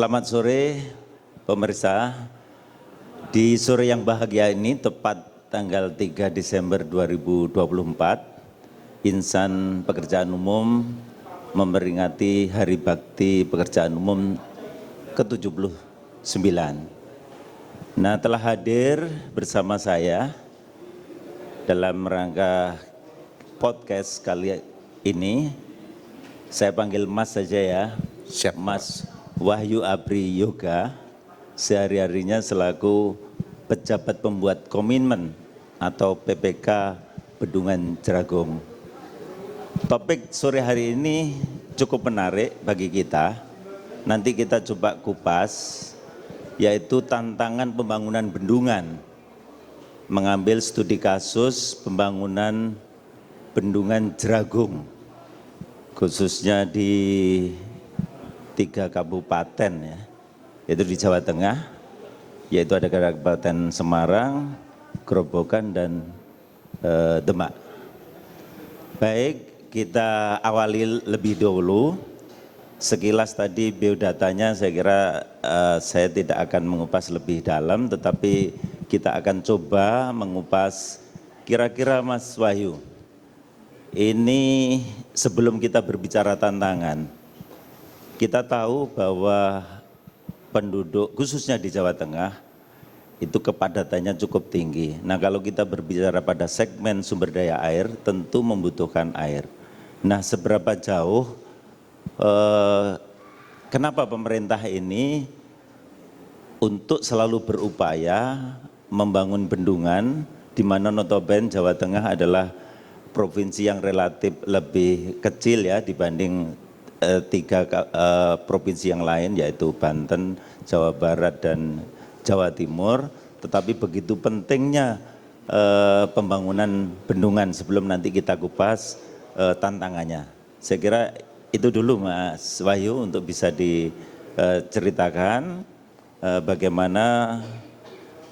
Selamat sore pemirsa. Di sore yang bahagia ini tepat tanggal 3 Desember 2024, Insan Pekerjaan Umum memperingati Hari Bakti Pekerjaan Umum ke-79. Nah, telah hadir bersama saya dalam rangka podcast kali ini, saya panggil Mas saja ya. Siap, Mas Wahyu Abri Yoga, sehari-harinya selaku pejabat pembuat komitmen atau PPK Bendungan Jeragung. Topik sore hari ini cukup menarik bagi kita. Nanti kita coba kupas, yaitu tantangan pembangunan bendungan. Mengambil studi kasus pembangunan Bendungan Jeragung, khususnya di 3 kabupaten ya, yaitu di Jawa Tengah, yaitu ada Kabupaten Semarang, Grobogan, dan Demak. Baik, kita awali lebih dahulu. Sekilas tadi biodatanya saya kira saya tidak akan mengupas lebih dalam, tetapi kita akan coba mengupas kira-kira Mas Wahyu. Ini sebelum kita berbicara tantangan, kita tahu bahwa penduduk khususnya di Jawa Tengah itu kepadatannya cukup tinggi. Nah, kalau kita berbicara pada segmen sumber daya air tentu membutuhkan air. Nah, seberapa jauh kenapa pemerintah ini untuk selalu berupaya membangun bendungan, di mana notabene Jawa Tengah adalah provinsi yang relatif lebih kecil ya dibanding 3 provinsi yang lain, yaitu Banten, Jawa Barat, dan Jawa Timur. Tetapi begitu pentingnya pembangunan bendungan. Sebelum nanti kita kupas tantangannya, saya kira itu dulu Mas Wahyu untuk bisa diceritakan bagaimana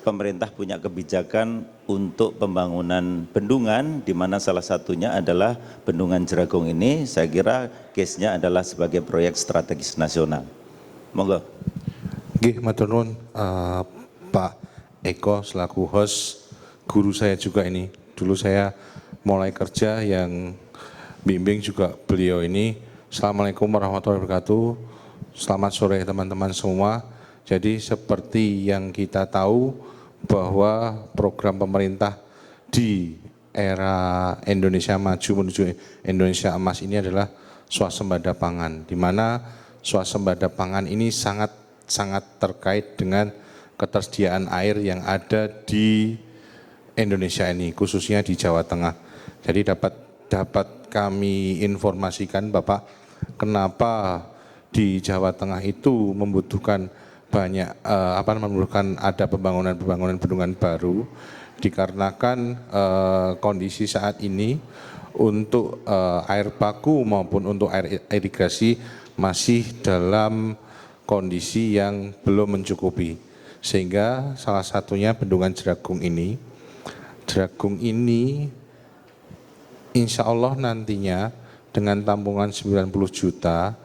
pemerintah punya kebijakan untuk pembangunan bendungan, di mana salah satunya adalah Bendungan Jeragung ini. Saya kira case-nya adalah sebagai proyek strategis nasional. Monggo. Nggih, matur nuwun Pak Eko selaku host, guru saya juga ini. Dulu saya mulai kerja yang bimbing juga beliau ini. Assalamualaikum warahmatullahi wabarakatuh. Selamat sore teman-teman semua. Jadi seperti yang kita tahu bahwa program pemerintah di era Indonesia Maju menuju Indonesia Emas ini adalah swasembada pangan, di mana swasembada pangan ini sangat terkait dengan ketersediaan air yang ada di Indonesia ini, khususnya di Jawa Tengah. Jadi dapat kami informasikan Bapak, kenapa di Jawa Tengah itu membutuhkan banyak membutuhkan ada pembangunan bendungan baru, dikarenakan kondisi saat ini untuk air baku maupun untuk air irigasi masih dalam kondisi yang belum mencukupi, sehingga salah satunya Bendungan Jeragung ini insya Allah nantinya dengan tampungan 90 juta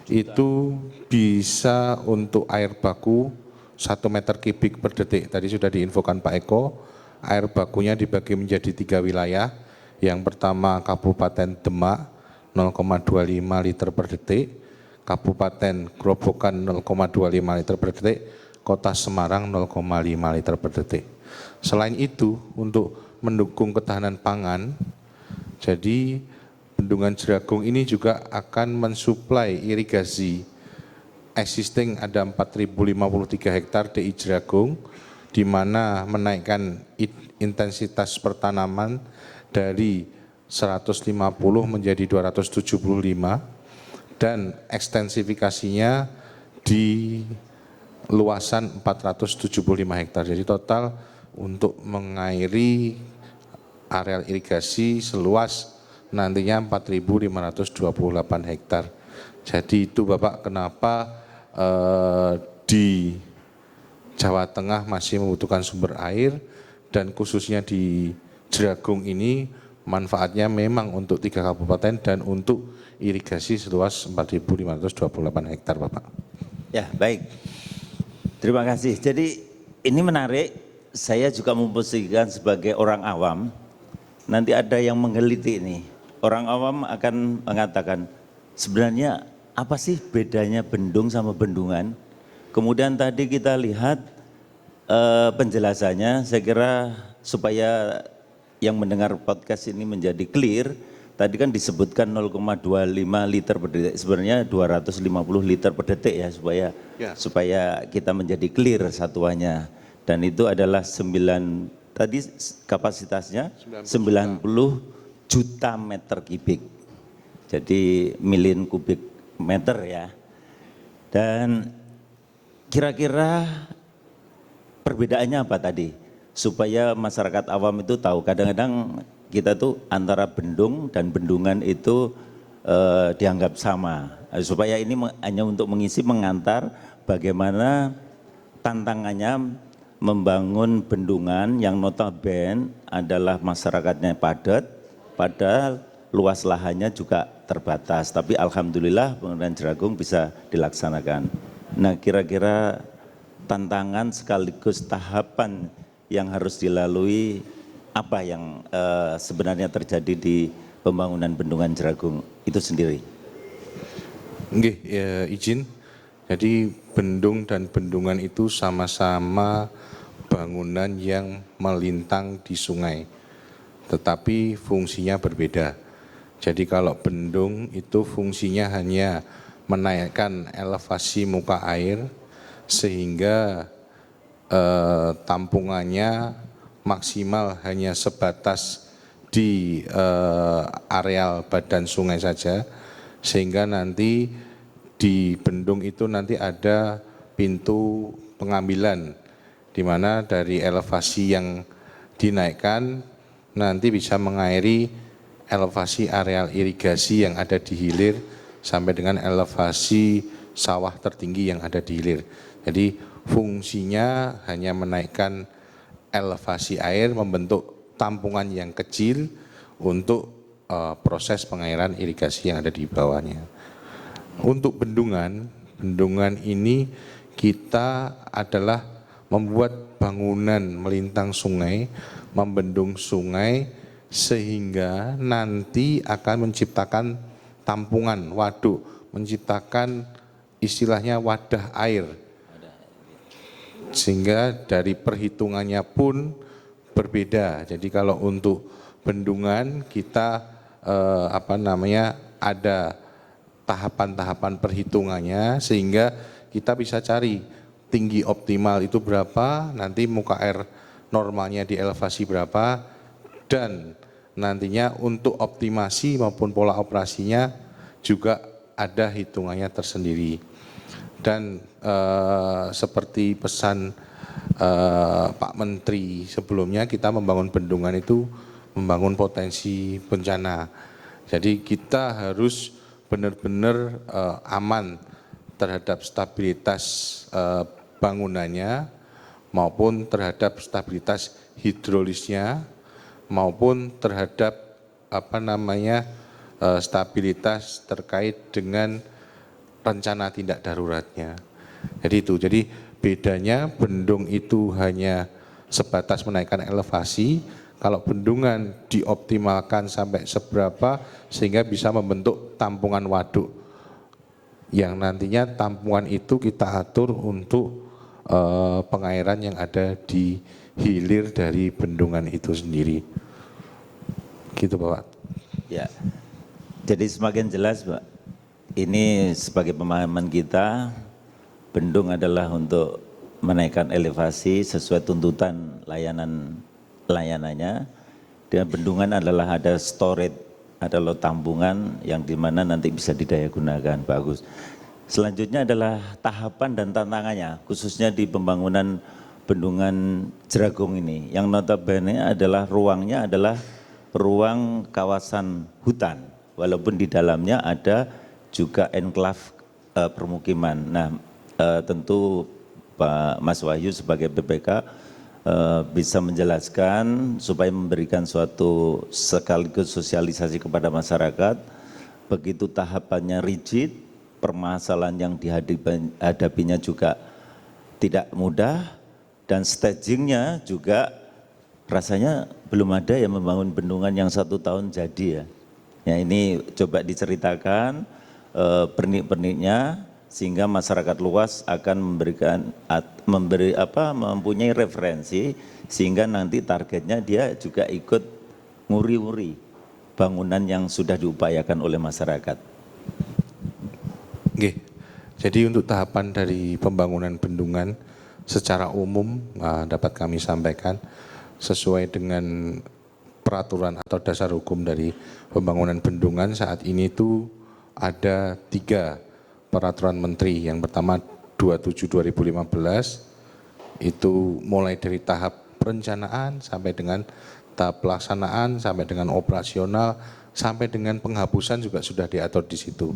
itu bisa untuk air baku 1 meter kubik per detik. Tadi sudah diinfokan Pak Eko, air bakunya dibagi menjadi 3 wilayah. Yang pertama Kabupaten Demak 0,25 liter per detik, Kabupaten Grobogan 0,25 liter per detik, Kota Semarang 0,5 liter per detik. Selain itu, untuk mendukung ketahanan pangan, jadi Bendungan Jeragung ini juga akan mensuplai irigasi existing ada 4.053 hektar DI Jeragung, di mana menaikkan intensitas pertanaman dari 150 menjadi 275 dan ekstensifikasinya di luasan 475 hektar. Jadi total untuk mengairi areal irigasi seluas nantinya 4.528 hektar. Jadi itu Bapak kenapa di Jawa Tengah masih membutuhkan sumber air, dan khususnya di Jeragung ini manfaatnya memang untuk 3 kabupaten dan untuk irigasi seluas 4.528 hektar Bapak. Ya, baik. Terima kasih. Jadi ini menarik, saya juga memposisikan sebagai orang awam, nanti ada yang menggeliti ini. Orang awam akan mengatakan, sebenarnya apa sih bedanya bendung sama bendungan? Kemudian tadi kita lihat penjelasannya, saya kira supaya yang mendengar podcast ini menjadi clear, tadi kan disebutkan 0,25 liter per detik, sebenarnya 250 liter per detik ya supaya kita menjadi clear satuannya. Dan itu adalah tadi kapasitasnya 90 juta meter kubik. Jadi miliar kubik meter ya. Dan kira-kira perbedaannya apa tadi? Supaya masyarakat awam itu tahu, kadang-kadang kita tuh antara bendung dan bendungan itu dianggap sama. Supaya ini hanya untuk mengisi mengantar bagaimana tantangannya membangun bendungan yang notabene adalah masyarakatnya padat, padahal luas lahannya juga terbatas. Tapi alhamdulillah pengelolaan Jeragung bisa dilaksanakan. Nah kira-kira tantangan sekaligus tahapan yang harus dilalui apa yang sebenarnya terjadi di pembangunan bendungan Jeragung itu sendiri? Nggih, ya, izin. Jadi bendung dan bendungan itu sama-sama bangunan yang melintang di sungai, tetapi fungsinya berbeda. Jadi kalau bendung itu fungsinya hanya menaikkan elevasi muka air sehingga tampungannya maksimal hanya sebatas di areal badan sungai saja, sehingga nanti di bendung itu nanti ada pintu pengambilan di mana dari elevasi yang dinaikkan nanti bisa mengairi elevasi areal irigasi yang ada di hilir sampai dengan elevasi sawah tertinggi yang ada di hilir. Jadi fungsinya hanya menaikkan elevasi air, membentuk tampungan yang kecil untuk proses pengairan irigasi yang ada di bawahnya. Untuk bendungan ini kita adalah membuat bangunan melintang sungai, membendung sungai, sehingga nanti akan menciptakan tampungan, waduk, menciptakan istilahnya wadah air. Sehingga dari perhitungannya pun berbeda. Jadi kalau untuk bendungan kita ada tahapan-tahapan perhitungannya sehingga kita bisa cari tinggi optimal itu berapa, nanti muka air normalnya di elevasi berapa, dan nantinya untuk optimasi maupun pola operasinya juga ada hitungannya tersendiri. Dan seperti pesan Pak Menteri sebelumnya, kita membangun bendungan itu membangun potensi bencana. Jadi kita harus benar-benar aman terhadap stabilitas bangunannya maupun terhadap stabilitas hidrolisnya maupun terhadap stabilitas terkait dengan rencana tindak daruratnya. Jadi itu, jadi bedanya bendung itu hanya sebatas menaikkan elevasi, kalau bendungan dioptimalkan sampai seberapa sehingga bisa membentuk tampungan waduk. Yang nantinya tampungan itu kita atur untuk pengairan yang ada di hilir dari bendungan itu sendiri. Gitu Bapak. Ya, jadi semakin jelas Pak. Ini sebagai pemahaman kita, bendung adalah untuk menaikkan elevasi sesuai tuntutan layanannya. Dan bendungan adalah ada storage, ada tampungan yang dimana nanti bisa didaya gunakan. Bagus. Selanjutnya adalah tahapan dan tantangannya, khususnya di pembangunan bendungan Jeragung ini. Yang notabene adalah ruangnya adalah ruang kawasan hutan, walaupun di dalamnya ada juga enklave permukiman. Nah, tentu Pak Mas Wahyu sebagai BPK bisa menjelaskan supaya memberikan suatu sekaligus sosialisasi kepada masyarakat. Begitu tahapannya rigid, permasalahan yang dihadapinya juga tidak mudah, dan stagingnya juga rasanya belum ada yang membangun bendungan yang 1 tahun jadi ya. Ya ini coba diceritakan pernik-perniknya sehingga masyarakat luas akan mempunyai referensi sehingga nanti targetnya dia juga ikut nguri-nguri bangunan yang sudah diupayakan oleh masyarakat. Oke. Jadi untuk tahapan dari pembangunan bendungan secara umum dapat kami sampaikan sesuai dengan peraturan atau dasar hukum dari pembangunan bendungan saat ini itu ada 3 peraturan menteri. Yang pertama 27/2015 itu mulai dari tahap perencanaan sampai dengan tahap pelaksanaan sampai dengan operasional sampai dengan penghapusan juga sudah diatur di situ.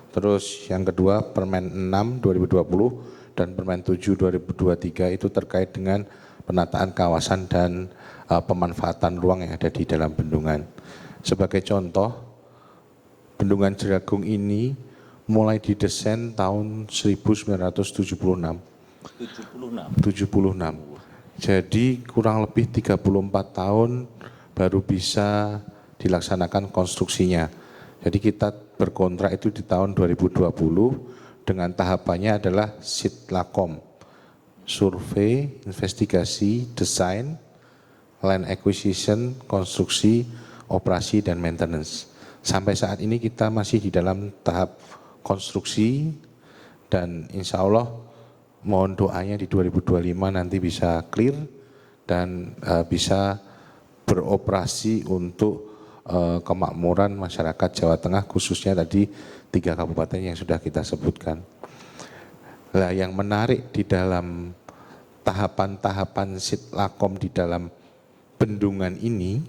Terus yang kedua Permen 6 2020 dan Permen 7 2023 itu terkait dengan penataan kawasan dan pemanfaatan ruang yang ada di dalam bendungan. Sebagai contoh, Bendungan Jeragung ini mulai didesain tahun 1976. 76. Jadi kurang lebih 34 tahun baru bisa dilaksanakan konstruksinya. Jadi kita berkontrak itu di tahun 2020 dengan tahapannya adalah Sitlakom, survei, investigasi, desain, land acquisition, konstruksi, operasi, dan maintenance. Sampai saat ini kita masih di dalam tahap konstruksi dan insya Allah mohon doanya di 2025 nanti bisa clear dan bisa beroperasi untuk kemakmuran masyarakat Jawa Tengah khususnya tadi 3 kabupaten yang sudah kita sebutkan. Nah, yang menarik di dalam tahapan-tahapan Sitlakom di dalam bendungan ini,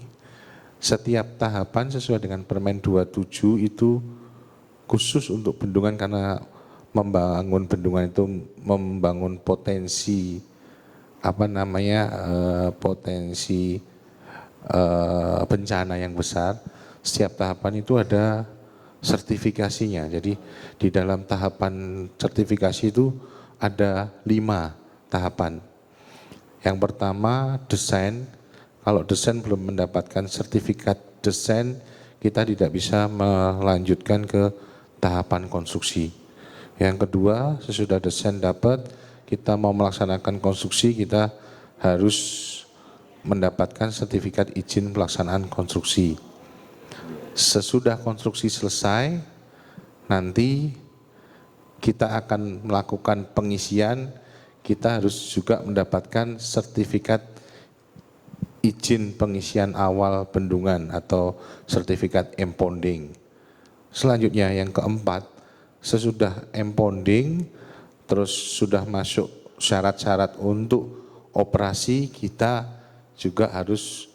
setiap tahapan sesuai dengan Permen 27 itu khusus untuk bendungan karena membangun bendungan itu membangun potensi potensi bencana yang besar. Setiap tahapan itu ada sertifikasinya. Jadi di dalam tahapan sertifikasi itu ada 5 tahapan. Yang pertama desain. Kalau desain belum mendapatkan sertifikat desain, kita tidak bisa melanjutkan ke tahapan konstruksi. Yang kedua, sesudah desain dapat, kita mau melaksanakan konstruksi, kita harus mendapatkan sertifikat izin pelaksanaan konstruksi. Sesudah konstruksi selesai, nanti kita akan melakukan pengisian, kita harus juga mendapatkan sertifikat izin pengisian awal bendungan atau sertifikat impounding. Selanjutnya yang keempat, sesudah impounding, terus sudah masuk syarat-syarat untuk operasi, kita juga harus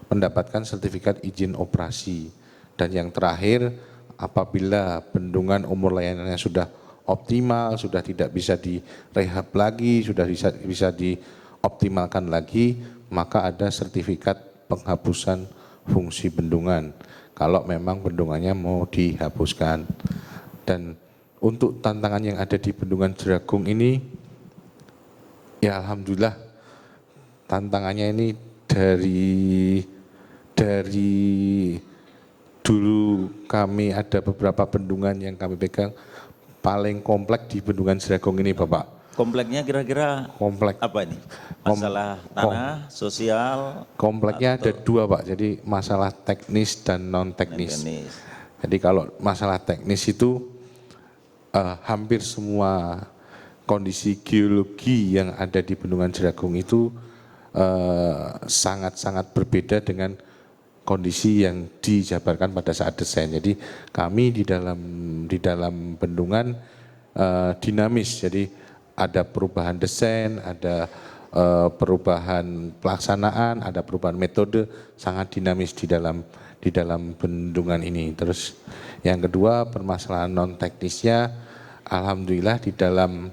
mendapatkan sertifikat izin operasi. Dan yang terakhir, apabila bendungan umur layanannya sudah optimal, sudah tidak bisa direhab lagi, sudah bisa dioptimalkan lagi, maka ada sertifikat penghapusan fungsi bendungan kalau memang bendungannya mau dihapuskan. Dan untuk tantangan yang ada di Bendungan Jeragung ini, ya alhamdulillah tantangannya ini dari dulu kami ada beberapa bendungan yang kami pegang, paling kompleks di Bendungan Jeragung ini Bapak. Kompleknya kira-kira kompleks apa ini? Masalah tanah, sosial? Kompleknya ada 2 Pak, jadi masalah teknis dan non teknis. Jadi kalau masalah teknis itu hampir semua kondisi geologi yang ada di Bendungan Jeragung itu sangat-sangat berbeda dengan kondisi yang dijabarkan pada saat desain. Jadi kami di dalam bendungan dinamis. Jadi ada perubahan desain, ada perubahan pelaksanaan, ada perubahan metode, sangat dinamis di dalam bendungan ini. Terus yang kedua permasalahan non teknisnya, alhamdulillah di dalam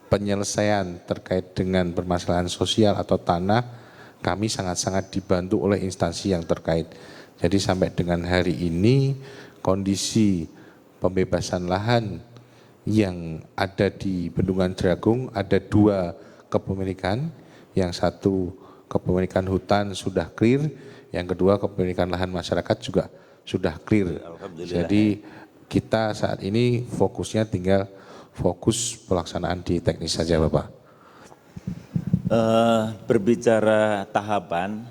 penyelesaian terkait dengan permasalahan sosial atau tanah, kami sangat-sangat dibantu oleh instansi yang terkait. Jadi sampai dengan hari ini kondisi pembebasan lahan yang ada di Bendungan Dragung ada 2 kepemilikan, yang satu kepemilikan hutan sudah clear, yang kedua kepemilikan lahan masyarakat juga sudah clear. Alhamdulillah. Jadi kita saat ini fokusnya tinggal fokus pelaksanaan di teknis saja Bapak. Berbicara tahapan,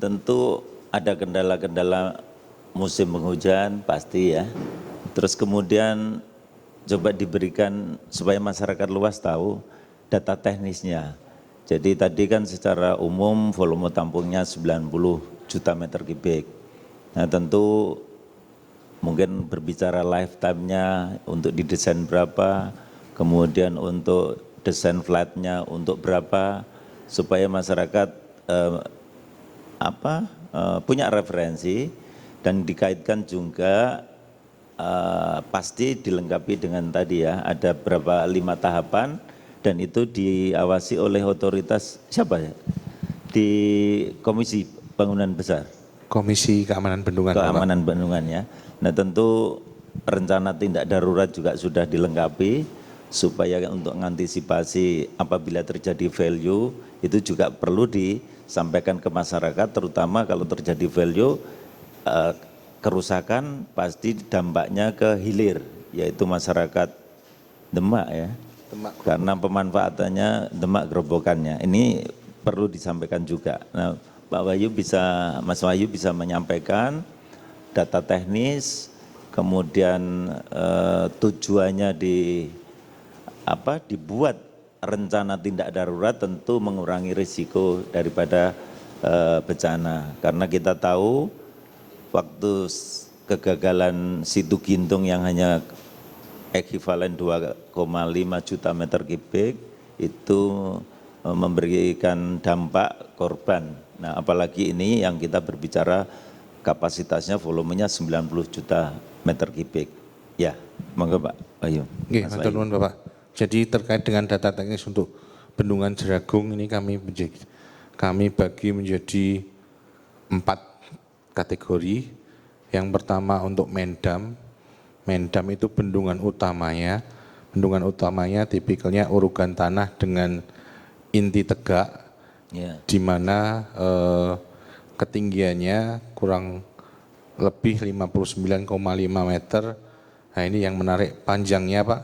tentu ada kendala-kendala musim penghujan pasti ya. Terus kemudian coba diberikan supaya masyarakat luas tahu data teknisnya. Jadi tadi kan secara umum volume tampungnya 90 juta meter kubik. Nah tentu mungkin berbicara lifetime-nya untuk didesain berapa, kemudian untuk desain flat-nya untuk berapa, supaya masyarakat punya referensi dan dikaitkan juga pasti dilengkapi dengan tadi ya, ada berapa 5 tahapan dan itu diawasi oleh otoritas siapa ya? Di Komisi Bangunan Besar. Komisi Keamanan Bendungan. Keamanan Bendungan ya. Nah tentu rencana tindak darurat juga sudah dilengkapi supaya untuk mengantisipasi apabila terjadi value itu juga perlu disampaikan ke masyarakat, terutama kalau terjadi value kerusakan pasti dampaknya ke hilir, yaitu masyarakat Demak ya. Demak. Karena pemanfaatannya Demak gerobokannya. Ini perlu disampaikan juga. Nah, Mas Wahyu bisa menyampaikan data teknis, kemudian tujuannya dibuat rencana tindak darurat tentu mengurangi risiko daripada bencana. Karena kita tahu waktu kegagalan Situ Gintung yang hanya ekivalen 2,5 juta meter kubik itu memberikan dampak korban. Nah apalagi ini yang kita berbicara kapasitasnya volumenya 90 juta meter kubik. Ya, monggo Pak Wahyu. Oke, matur nuwun Bapak. Jadi terkait dengan data teknis untuk Bendungan Dragung ini kami bagi menjadi 4 kategori. Yang pertama untuk Mendam. Mendam itu bendungan utamanya. Bendungan utamanya tipikalnya urugan tanah dengan inti tegak, di mana ketinggiannya kurang lebih 59,5 meter. Nah ini yang menarik panjangnya Pak,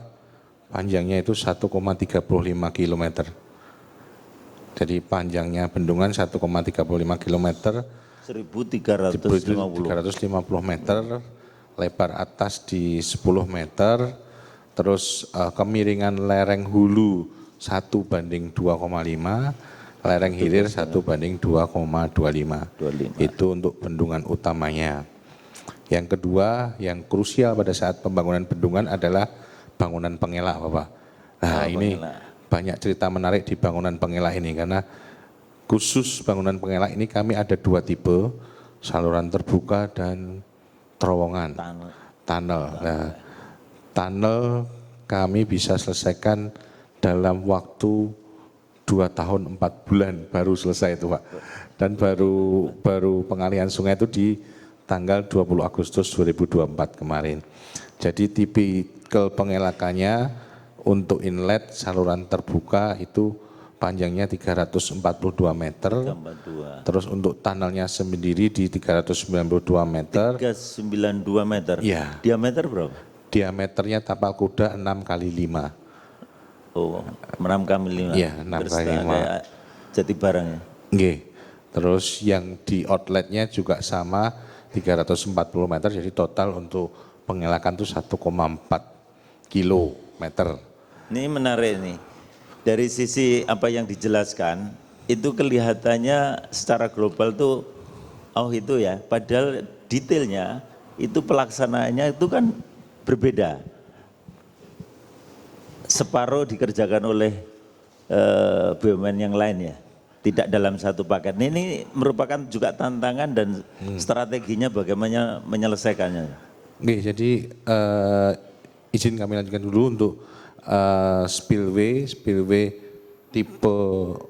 panjangnya itu 1,35 kilometer. Jadi panjangnya bendungan 1,35 kilometer, 1.350 meter, lebar atas di 10 meter, terus kemiringan lereng hulu 1:2,5, lereng hilir 1:2,25. Itu untuk bendungan utamanya. Yang kedua, yang krusial pada saat pembangunan bendungan adalah bangunan pengelak Bapak. Nah ini banyak cerita menarik di bangunan pengelak ini, karena khusus bangunan pengelak ini kami ada 2 tipe, saluran terbuka dan terowongan, tunnel. Nah, tunnel kami bisa selesaikan dalam waktu 2 tahun 4 bulan baru selesai itu Pak. Dan baru pengalihan sungai itu di tanggal 20 Agustus 2024 kemarin. Jadi tipikal pengelakannya untuk inlet saluran terbuka itu panjangnya 342 meter. 342. Terus untuk tunnelnya sendiri di 392 meter. 392 meter? Iya. Diameter berapa? Diameternya tapal kuda 6x5. Oh, 6x5? Iya, 6x5. Jati barangnya? Nggih. Terus yang di outletnya juga sama 340 meter, jadi total untuk pengelakan itu 1,4 kilometer. Ini menarik nih. Dari sisi apa yang dijelaskan, itu kelihatannya secara global tuh, oh itu ya, padahal detailnya itu pelaksanaannya itu kan berbeda. Separuh dikerjakan oleh BUMN yang lain ya, tidak dalam satu paket. Ini merupakan juga tantangan dan strateginya bagaimana menyelesaikannya. Oke, jadi izin kami lanjutkan dulu untuk spillway tipe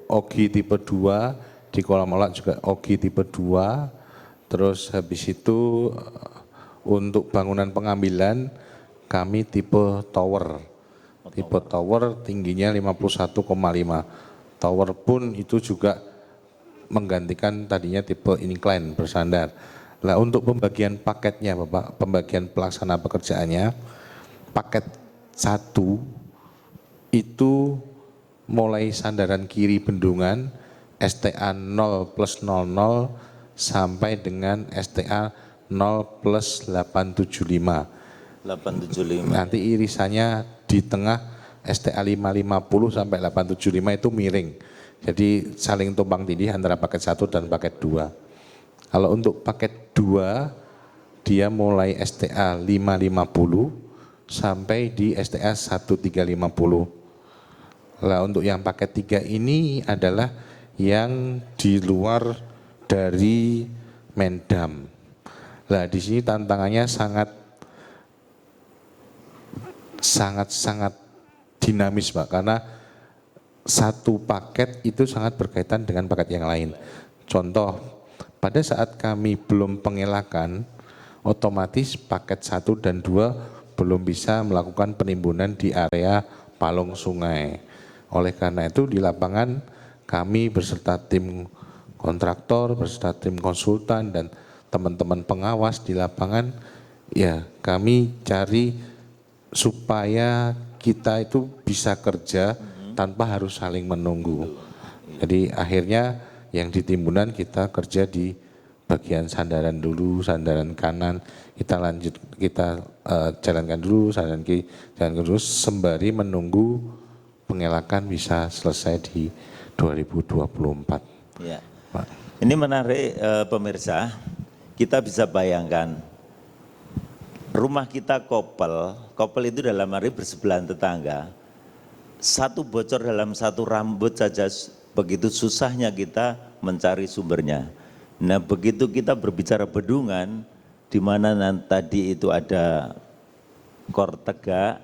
Ogi tipe 2, di Kolam Olak juga Ogi tipe 2, Terus habis itu untuk bangunan pengambilan kami tipe tower. Tipe tower tingginya 51,5. Tower pun itu juga menggantikan tadinya tipe incline bersandar. Nah untuk pembagian paketnya Bapak, pembagian pelaksana pekerjaannya, paket 1 itu mulai sandaran kiri bendungan STA 0+00 sampai dengan STA 0+875. 875. Nanti irisannya di tengah STA 550 sampai 875 itu miring. Jadi saling tumpang tindih antara paket 1 dan paket 2. Kalau untuk paket 2 dia mulai STA 550 sampai di STA 1350. Nah untuk yang paket 3 ini adalah yang di luar dari Mendam. Nah di sini tantangannya sangat dinamis Pak, karena satu paket itu sangat berkaitan dengan paket yang lain. Contoh, pada saat kami belum pengelakan, otomatis paket 1 dan 2 belum bisa melakukan penimbunan di area palung sungai. Oleh karena itu di lapangan kami beserta tim kontraktor, beserta tim konsultan dan teman-teman pengawas di lapangan, ya kami cari supaya kita itu bisa kerja tanpa harus saling menunggu. Jadi akhirnya yang di timbunan kita kerja di bagian sandaran dulu, sandaran kanan, kita jalankan dulu, sandaran kiri, jalankan dulu sembari menunggu pengelakan bisa selesai di 2024. Ya. Ini menarik pemirsa, kita bisa bayangkan rumah kita kopel itu dalam arti bersebelahan tetangga, satu bocor dalam satu rambut saja begitu susahnya kita mencari sumbernya. Nah begitu kita berbicara bendungan, di mana tadi itu ada kor tegak,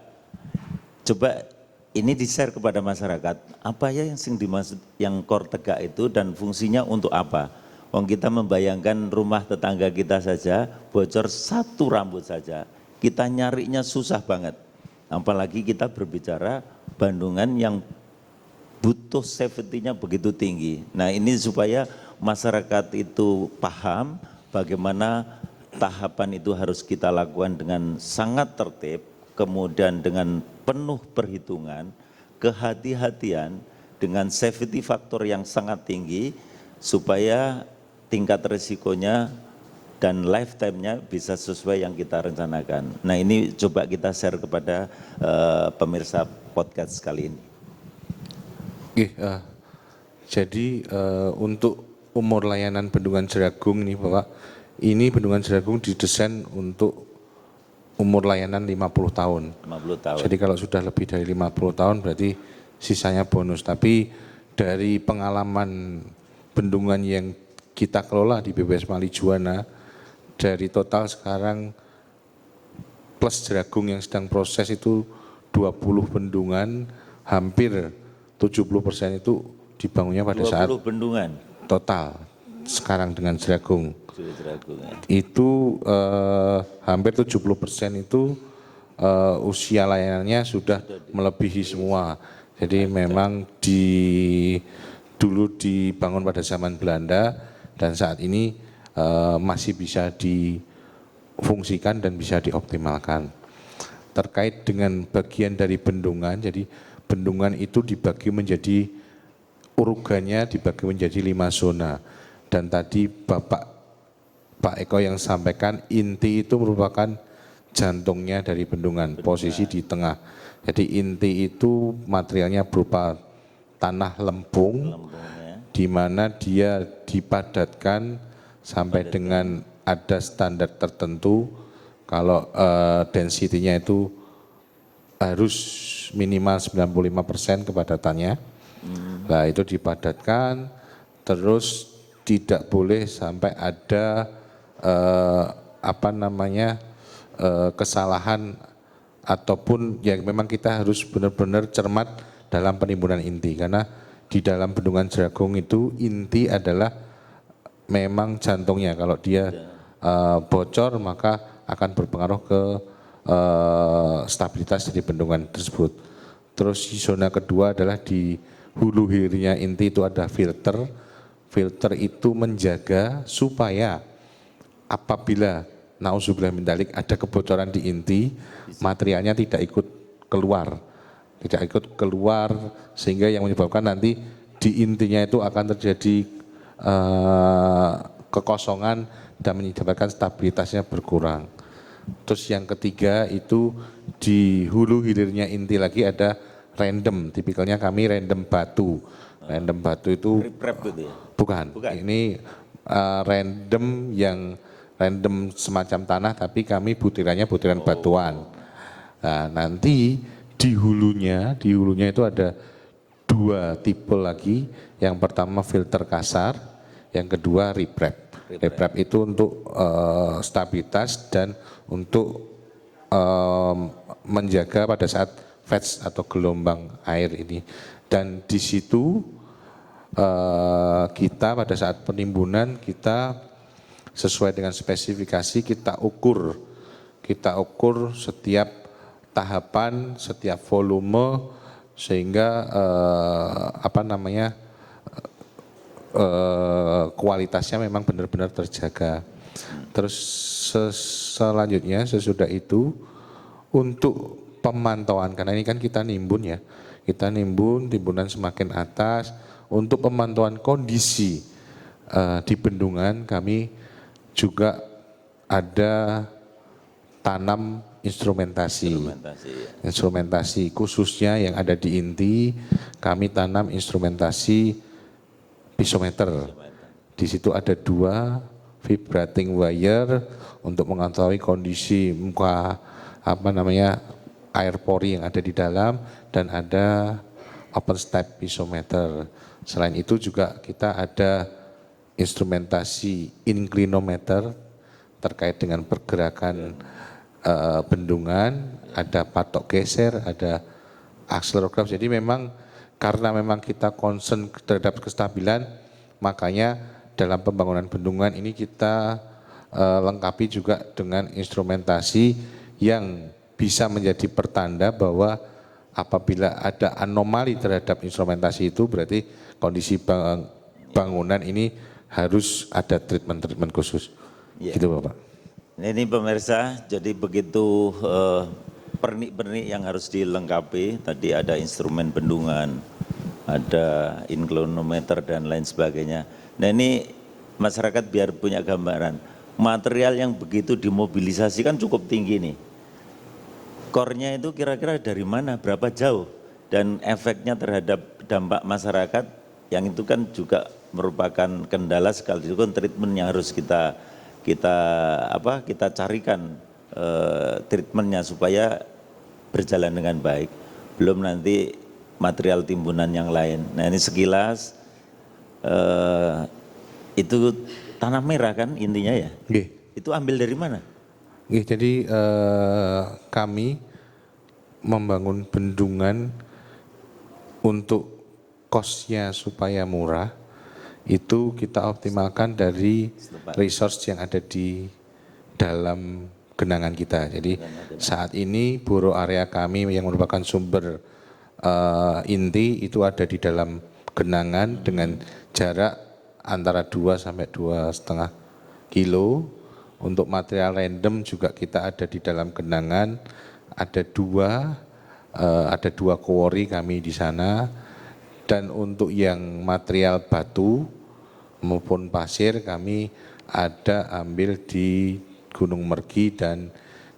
coba ini di-share kepada masyarakat, apa ya yang dimaksud yang kor tegak itu dan fungsinya untuk apa? Wong kita membayangkan rumah tetangga kita saja bocor satu rambut saja, kita nyarinya susah banget. Apalagi kita berbicara bendungan yang butuh safety-nya begitu tinggi. Nah ini supaya masyarakat itu paham bagaimana tahapan itu harus kita lakukan dengan sangat tertib, kemudian dengan penuh perhitungan, kehati-hatian, dengan safety faktor yang sangat tinggi, supaya tingkat risikonya dan lifetime-nya bisa sesuai yang kita rencanakan. Nah ini coba kita share kepada pemirsa podcast kali ini. Jadi untuk umur layanan Bendungan Jeragung ini Bapak, ini Bendungan Jeragung didesain untuk umur layanan 50 tahun. 50 tahun. Jadi kalau sudah lebih dari 50 tahun berarti sisanya bonus. Tapi dari pengalaman bendungan yang kita kelola di BPS Mali Juwana, dari total sekarang plus Jeragung yang sedang proses itu 20 bendungan, hampir 70% itu dibangunnya pada 20 saat bendungan total sekarang dengan Jeragung. Jeragung, ya. Itu hampir 70% itu usia layanannya sudah melebihi semua. Jadi memang dulu dibangun pada zaman Belanda dan saat ini masih bisa difungsikan dan bisa dioptimalkan. Terkait dengan bagian dari bendungan, jadi bendungan itu dibagi menjadi urugannya dibagi menjadi 5 zona. Dan tadi Pak Eko yang sampaikan inti itu merupakan jantungnya dari bendungan, posisi di tengah. Jadi inti itu materialnya berupa tanah lempung, di mana dia dipadatkan sampai dengan ada standar tertentu. Kalau density-nya itu harus minimal 95% kepadatannya. Nah itu dipadatkan, terus tidak boleh sampai ada kesalahan ataupun yang memang kita harus benar-benar cermat dalam penimbunan inti, karena di dalam Bendungan Jeragung itu inti adalah memang jantungnya. Kalau dia bocor maka akan berpengaruh ke stabilitas dari bendungan tersebut. Terus zona kedua adalah di hulu hilirnya inti itu ada filter. Filter itu menjaga supaya apabila nauzubillah min dzalik ada kebocoran di inti, materialnya tidak ikut keluar. Tidak ikut keluar sehingga yang menyebabkan nanti di intinya itu akan terjadi kekosongan dan menyebabkan stabilitasnya berkurang. Terus yang ketiga itu di hulu hilirnya inti lagi ada random, tipikalnya kami random batu. Random batu itu Riprap gitu ya? bukan. Ini random yang random semacam tanah tapi kami butirannya butiran batuan. Nah, nanti di hulunya itu ada dua tipe lagi. Yang pertama filter kasar, yang kedua riprap. Riprap itu untuk stabilitas dan untuk menjaga pada saat fetch atau gelombang air ini. Dan di situ kita pada saat penimbunan kita sesuai dengan spesifikasi kita ukur setiap tahapan, setiap volume sehingga kualitasnya memang benar-benar terjaga. Terus selanjutnya sesudah itu untuk pemantauan, karena ini kan kita nimbun ya, kita nimbun, timbunan semakin atas, untuk pemantauan kondisi di bendungan kami juga ada tanam instrumentasi khususnya yang ada di inti, kami tanam instrumentasi pisometer. Di situ ada dua vibrating wire untuk mengetahui kondisi muka air pori yang ada di dalam, dan ada open step pisometer. Selain itu juga kita ada instrumentasi inclinometer terkait dengan pergerakan bendungan, ada patok geser, ada akselerograf. Jadi memang karena memang kita concern terhadap kestabilan, makanya dalam pembangunan bendungan ini kita lengkapi juga dengan instrumentasi yang bisa menjadi pertanda bahwa apabila ada anomali terhadap instrumentasi itu berarti kondisi bangunan ini harus ada treatment khusus. Ya. Gitu Bapak. Ini pemirsa, jadi begitu pernik-pernik yang harus dilengkapi. Tadi ada instrumen bendungan, ada inclinometer dan lain sebagainya. Nah ini masyarakat biar punya gambaran. Material yang begitu dimobilisasi kan cukup tinggi nih. Core-nya itu kira-kira dari mana, berapa jauh, dan efeknya terhadap dampak masyarakat yang itu kan juga merupakan kendala sekaligus treatment yang harus kita carikan treatmentnya supaya berjalan dengan baik. Belum nanti material timbunan yang lain. Nah ini sekilas itu tanah merah kan intinya ya? Nggih. Itu ambil dari mana? Jadi kami membangun bendungan untuk kosnya supaya murah, itu kita optimalkan dari resource yang ada di dalam genangan kita. Jadi saat ini boro area kami yang merupakan sumber inti itu ada di dalam genangan dengan jarak antara 2 sampai 2,5 kilo. Untuk material random juga kita ada di dalam genangan, ada dua quarry kami di sana. Dan untuk yang material batu maupun pasir kami ada ambil di Gunung Mergi dan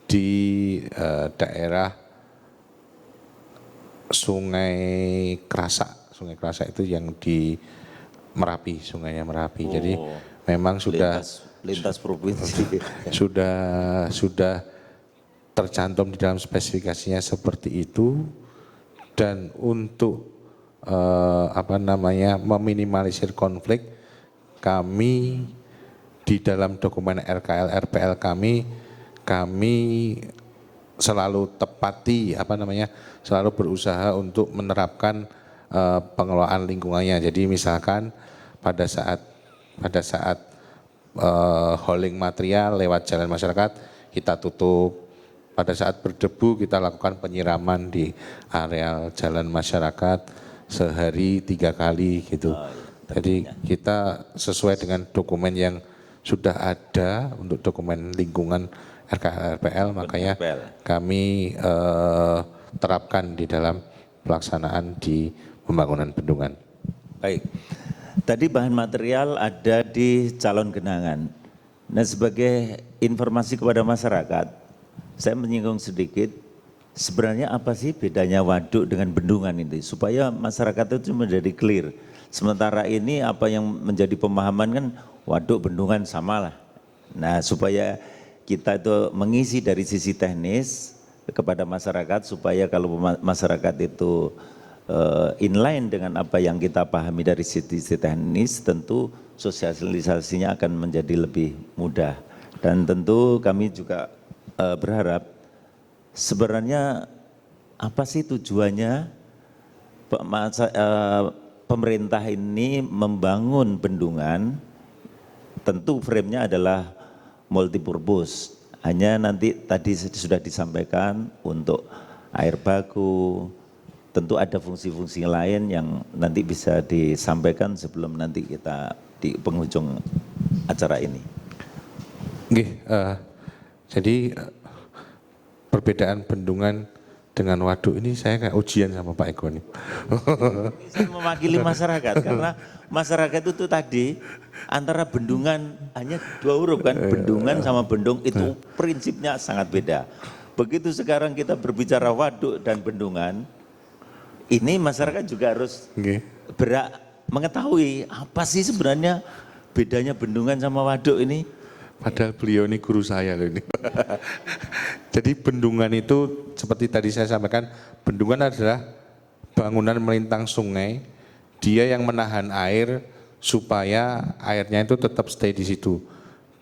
di daerah Sungai Krasak. Sungai Krasak itu yang di Merapi, sungainya Merapi. Jadi memang sudah lintas provinsi. sudah tercantum di dalam spesifikasinya seperti itu. Dan untuk meminimalisir konflik, kami di dalam dokumen RKL RPL kami selalu selalu berusaha untuk menerapkan pengelolaan lingkungannya. Jadi misalkan pada saat hauling material lewat jalan masyarakat kita tutup. Pada saat berdebu kita lakukan penyiraman di areal jalan masyarakat sehari 3 kali gitu. Jadi kita sesuai dengan dokumen yang sudah ada untuk dokumen lingkungan RKRPL, makanya kami terapkan di dalam pelaksanaan di pembangunan bendungan. Baik, tadi bahan material ada di calon genangan. Nah, sebagai informasi kepada masyarakat, saya menyinggung sedikit, sebenarnya apa sih bedanya waduk dengan bendungan ini, supaya masyarakat itu menjadi clear. Sementara ini apa yang menjadi pemahaman kan waduk bendungan samalah. Nah, supaya kita itu mengisi dari sisi teknis kepada masyarakat, supaya kalau masyarakat itu inline dengan apa yang kita pahami dari sisi teknis, tentu sosialisasinya akan menjadi lebih mudah. Dan tentu kami juga berharap sebenarnya apa sih tujuannya pemerintah ini membangun bendungan, tentu frame-nya adalah multipurpose. Hanya nanti tadi sudah disampaikan untuk air baku, tentu ada fungsi-fungsi lain yang nanti bisa disampaikan sebelum nanti kita di penghujung acara ini. Jadi perbedaan bendungan dengan waduk ini saya kayak ujian sama Pak Eko nih. Saya mewakili masyarakat karena masyarakat itu tadi antara bendungan hanya 2 huruf kan, bendungan sama bendung itu prinsipnya sangat beda. Begitu sekarang kita berbicara waduk dan bendungan, ini masyarakat juga harus mengetahui apa sih sebenarnya bedanya bendungan sama waduk ini. Padahal beliau ini guru saya loh ini. Jadi bendungan itu seperti tadi saya sampaikan, bendungan adalah bangunan melintang sungai, dia yang menahan air supaya airnya itu tetap stay di situ.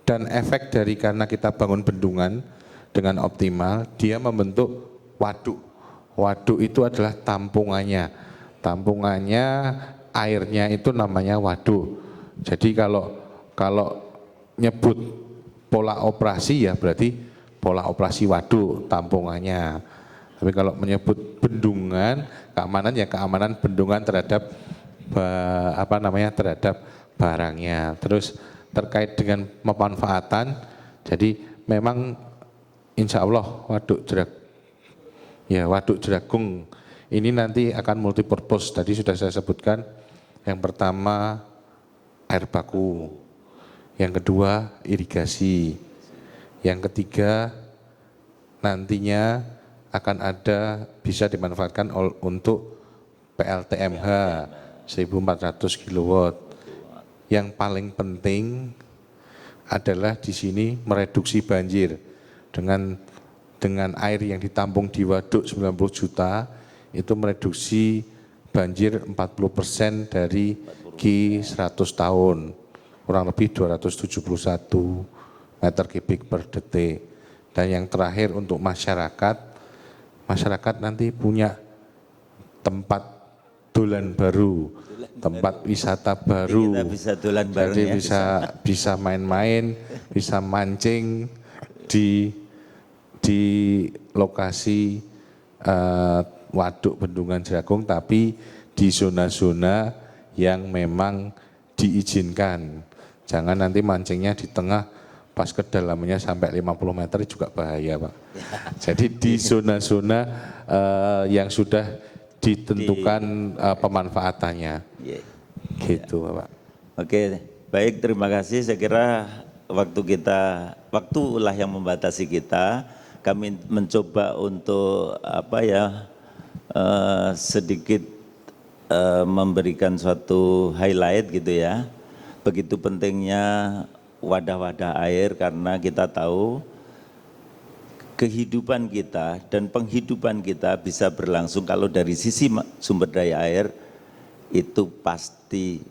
Dan efek dari karena kita bangun bendungan dengan optimal, dia membentuk waduk. Waduk itu adalah tampungannya. Tampungannya airnya itu namanya waduk. Jadi kalau nyebut pola operasi ya berarti pola operasi waduk tampungannya. Tapi kalau menyebut bendungan, keamanan ya keamanan bendungan terhadap terhadap barangnya. Terus terkait dengan pemanfaatan, jadi memang insya Allah waduk Jeragung ini nanti akan multipurpose. Tadi sudah saya sebutkan, yang pertama air baku, yang kedua irigasi, yang ketiga nantinya akan ada bisa dimanfaatkan untuk PLTMH 1400 kW. Yang paling penting adalah di sini mereduksi banjir dengan air yang ditampung di waduk 90 juta itu mereduksi banjir 40% dari Ki 100 tahun. Kurang lebih 271 meter kubik per detik. Dan yang terakhir untuk masyarakat nanti punya tempat dolan baru, tempat wisata baru. Kita bisa dolan bareng, jadi bisa main-main, bisa mancing di lokasi waduk Bendungan Jeragung, tapi di zona-zona yang memang diizinkan. Jangan nanti mancingnya di tengah, pas kedalamannya sampai 50 meter juga bahaya Pak. Jadi di zona-zona yang sudah ditentukan pemanfaatannya. Gitu Pak. Oke, baik, terima kasih. Saya kira waktulah yang membatasi kita. Kami mencoba untuk sedikit memberikan suatu highlight gitu ya. Begitu pentingnya wadah-wadah air karena kita tahu kehidupan kita dan penghidupan kita bisa berlangsung kalau dari sisi sumber daya air itu pasti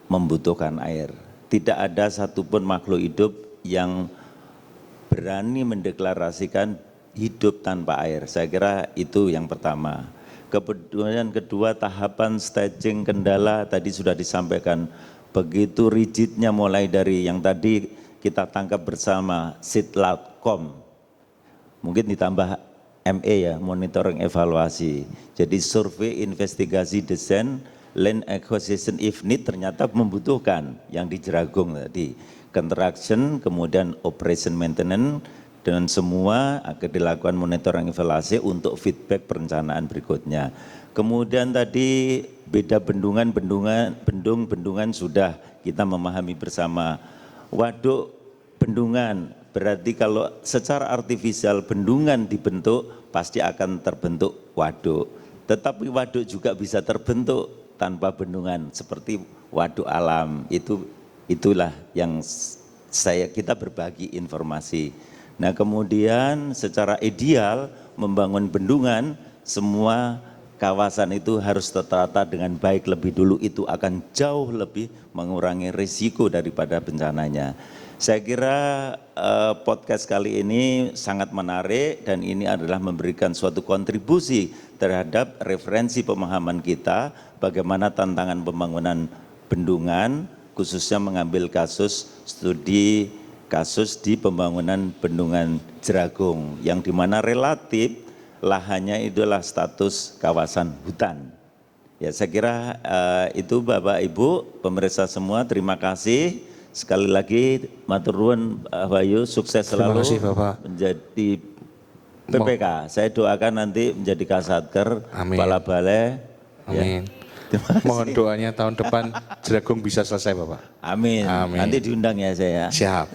membutuhkan air. Tidak ada satupun makhluk hidup yang berani mendeklarasikan hidup tanpa air. Saya kira itu yang pertama. Kemudian kedua, tahapan staging kendala tadi sudah disampaikan begitu rigidnya mulai dari yang tadi kita tangkap bersama Sitlatkom, mungkin ditambah ME ya, monitoring evaluasi. Jadi survei, investigasi, desain, land acquisition if need ternyata membutuhkan yang di Jeragung tadi. Construction, kemudian operation maintenance, dan semua akan dilakukan monitoring evaluasi untuk feedback perencanaan berikutnya. Kemudian tadi beda bendungan sudah kita memahami bersama. Waduk bendungan, berarti kalau secara artifisial bendungan dibentuk pasti akan terbentuk waduk. Tetapi waduk juga bisa terbentuk tanpa bendungan seperti waduk alam. Itulah yang kita berbagi informasi. Nah, kemudian secara ideal membangun bendungan, semua kawasan itu harus tertata dengan baik lebih dulu, itu akan jauh lebih mengurangi risiko daripada bencananya. Saya kira podcast kali ini sangat menarik dan ini adalah memberikan suatu kontribusi terhadap referensi pemahaman kita bagaimana tantangan pembangunan bendungan, khususnya mengambil studi kasus di pembangunan bendungan Jeragung yang dimana relatif lahannya itulah status kawasan hutan. Ya, saya kira itu Bapak Ibu pemirsa semua, terima kasih. Sekali lagi matur nuwun Wahyu, sukses selalu kasih, Bapak. Menjadi PPK. Saya doakan nanti menjadi Kasatker, Kepala Balai. Amin. Ya. Mohon doanya tahun depan Jeragung bisa selesai Bapak. Amin. Nanti diundang ya saya. Siap.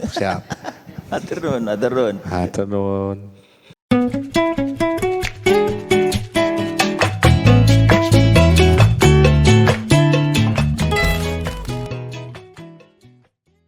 Hatur nuwun. Hatur nuwun.